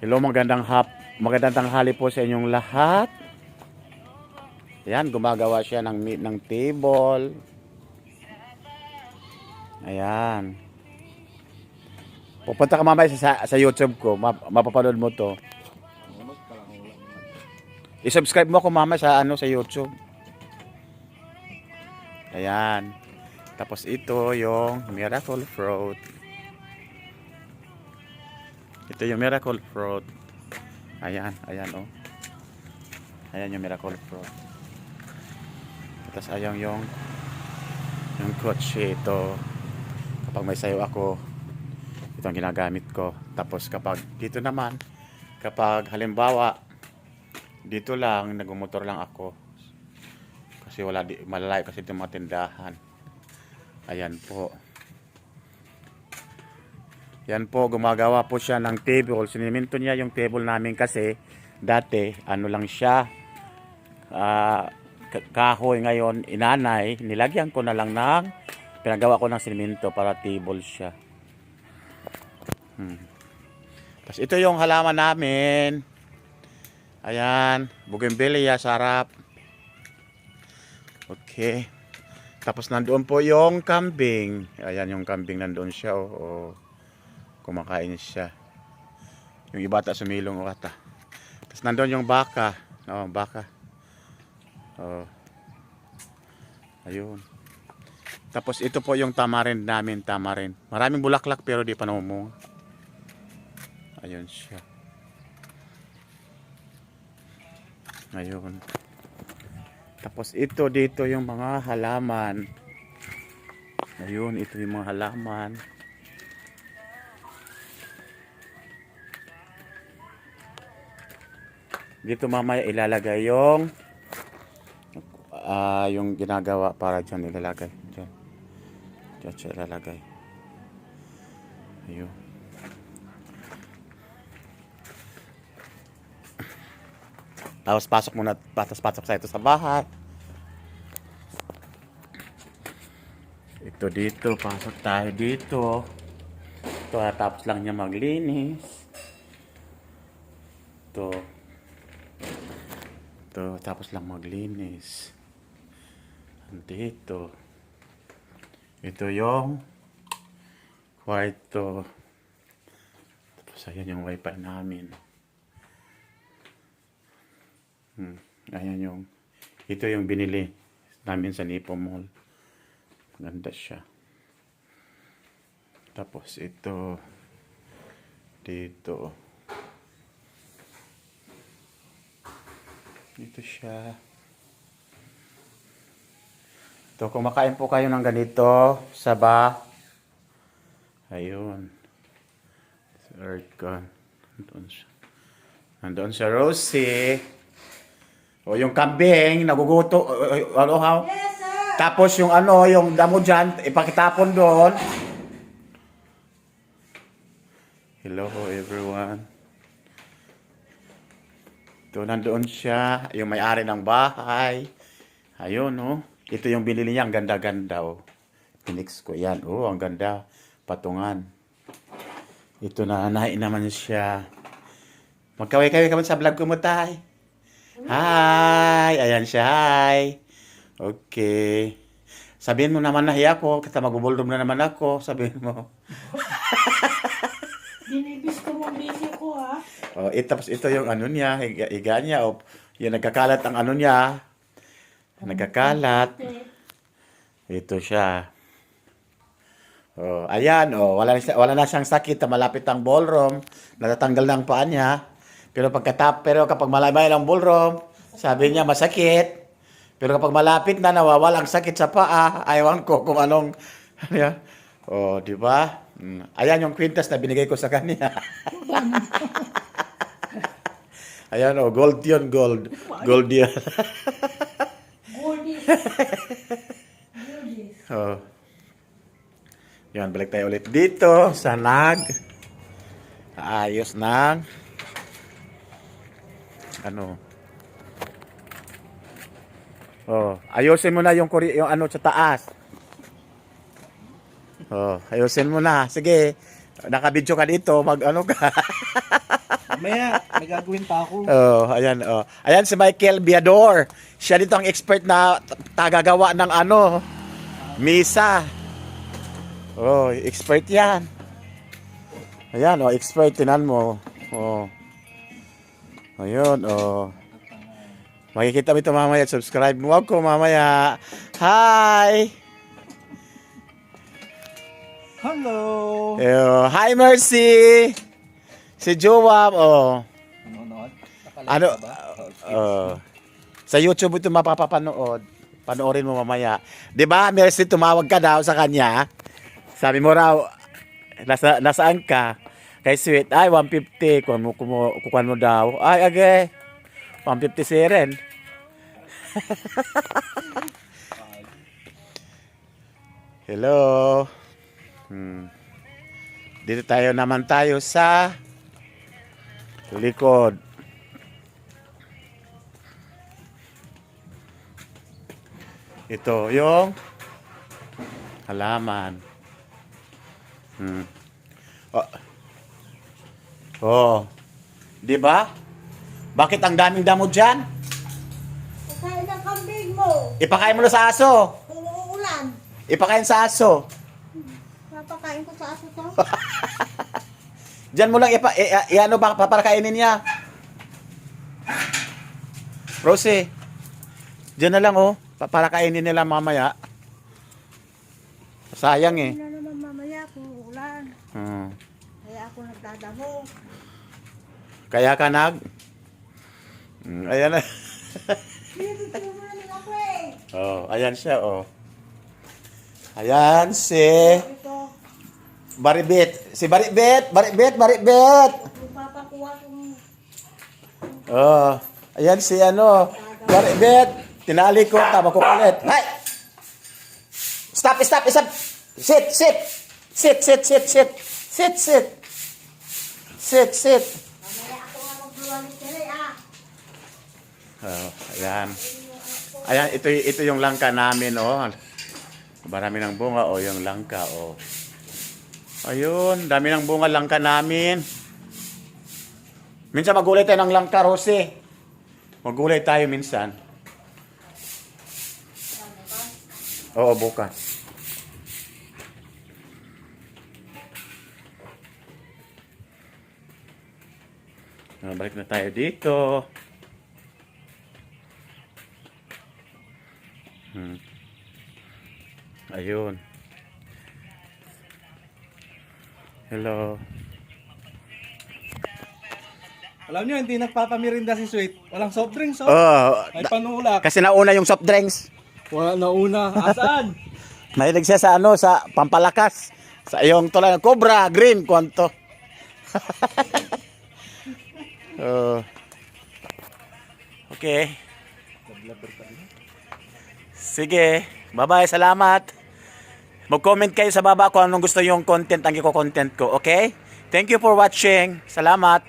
Hello, magandang tanghali po sa inyong lahat. Ayan, gumagawa siya ng table. Ayan. Pupunta ka mamaya sa YouTube ko, mapapanood mo to. I-subscribe mo ako mamaya sa YouTube. Ayan. Tapos ito yung miracle fruit. Ito yung miracle fruit. Ayan, oh. Ayan yung miracle fruit. Tapos ayan yung kotse ito. Kapag may sayo ako, ito ang ginagamit ko. Tapos kapag dito naman, kapag halimbawa dito lang, nagmumotor lang ako. Kasi malalayo kasi itong mga tindahan. Ayan po. Yan po, gumagawa po siya ng table. Siniminto niya yung table namin kasi dati, ano lang siya, kahoy. Ngayon, inanay, nilagyan ko na lang pinagawa ko ng siniminto para table siya. Tapos ito yung halaman namin. Ayan, bougainvillea, sarap. Okay. Tapos nandoon po yung kambing. Ayan yung kambing, nandoon siya. Oh. Kumakain siya. Yung iba ata sumilong o ata. Tapos nandoon yung baka. Oh, baka. Oh. Ayun. Tapos ito po yung tamarind namin, tamarind. Maraming bulaklak pero di pa namumunga. Ayun siya. Ayun. Tapos ito dito yung mga halaman. Ayun, ito yung mga halaman. Dito mamaya ilalagay yung ginagawa para dyan ilalagay. Dyan siya ilalagay. Ayun. Tapos pasok sa ito sa bahay. Ito dito, pasok tayo dito. Ito, tapos lang niya maglinis. Ito, tapos lang maglinis. Dito. Ito yung kwarto. Tapos ayan yung wifi namin. Ayan ito yung binili namin sa Nipo Mall. Ganda siya. Tapos ito dito. Ito siya. Ito, kumakain po kayo ng ganito sa ayun. Aircon. Nandoon siya, Rosie. O yung kambing, naguguto. How? Yes, sir. Tapos yung damo dyan, ipakitapon doon. Hello everyone. Ito, nandoon siya. Yung may-ari ng bahay. Ayun, oh. Ito yung binili niya. Ang ganda-ganda, oh. Pinix ko yan. Oh, ang ganda. Patungan. Ito na, naman siya. Magkaway-kaway ka man sa vlog ko mo, tay. Hi! Ayan siya, hi! Okay. Sabihin mo naman na hiya ko, kita magbubuldom na naman ako. Sabihin mo. Binibis ko mong busy ko, ha? Oh, tapos ito yung niya, higa niya. Oh, yung nagkakalat ang niya. Nagkakalat. Ito siya. Oh, ayan, oh, wala na siyang sakit, malapit ang ballroom, natatanggal ng paa niya. Pero kapag malabay ang ballroom, sabi niya masakit. Pero kapag malapit na, nawawala ang sakit sa paa. Ayawan ko kung anong oh, di ba? Ayan yung kwintas na binigay ko sa kanya. Ayan, oh, gold yun, gold. Gold yun. Goodies. Oh. Yan, balik tayo ulit dito sa ayos ng Oh, ayusin mo na yung sa taas. Oh, ayusin mo na. Sige. Naka-video ka dito, ka. Maya, may gagawin pa ako. Oh, ayan, oh. Ayan si Michael Biador. Siya dito ang expert na tagagawa ng ano, misa. Oh, expert yan. Ayan, oh, expert. Tinan mo. Oh. Ayun, oh. Makikita mo ito mamaya. Subscribe mo ako mamaya. Hi! Hello! Hi, Mercy! Si Joab, oh. Nanonood? Ano? Nakalive ka ba? Sa YouTube ito mapapapanood. Panoorin mo mamaya. 'Di ba, Mercy, tumawag ka daw sa kanya. Sabi mo raw, nasaan ka? Kay Sweet, ay, 150. Kukuhan mo daw. Ay, age. 150 si Eren. Hello. Dito naman tayo sa likod. Ito yung halaman. Oh. 'Di ba? Bakit ang daming damo diyan? Pagkain ng kambing mo. Ipakain mo na sa aso. Kung uulan. Ipakain sa aso. Napakain ko sa aso to. Diyan mo lang ano ba paparakainin niya? Rosie. Diyan na lang oh. Paparakainin nila mamaya. Sayang eh. Hindi na naman mamaya kung uulan. Kaya ako nagdadamo. Kaya ka ayan na. Dito naman ako eh. Oh, ayan siya oh. Ayan si Ito. Baribet. Si Baribet. Yung papakuha kong Oh, ayan si Baribet. Tinali ko, tama ko ulit. Hay! Stop. Sit. mamaya ako nga magluwalit ka rin ah. Oh, ayan. Ayan, ito yung langka namin, oh. Marami ng bunga, oh, yung langka, oh. Ayun, dami ng bunga langka namin. Minsan magulay tayo ng langka, Rosie. Magulay tayo minsan. Oo, bukas. Balik na tayo dito. Ayun. Hello. Alam nyo, hindi nagpapamirinda si Sweet. Walang soft drinks, oh. May panulak. Kasi nauna yung soft drinks. Wala na una. Asaan? Mahilig siya sa sa pampalakas. Sa yung tulad ng Cobra, green, kwanto. Okay. Sige. Bye-bye. Salamat. Mag-comment kayo sa baba kung anong gusto yung content ang iko-content ko. Okay? Thank you for watching. Salamat.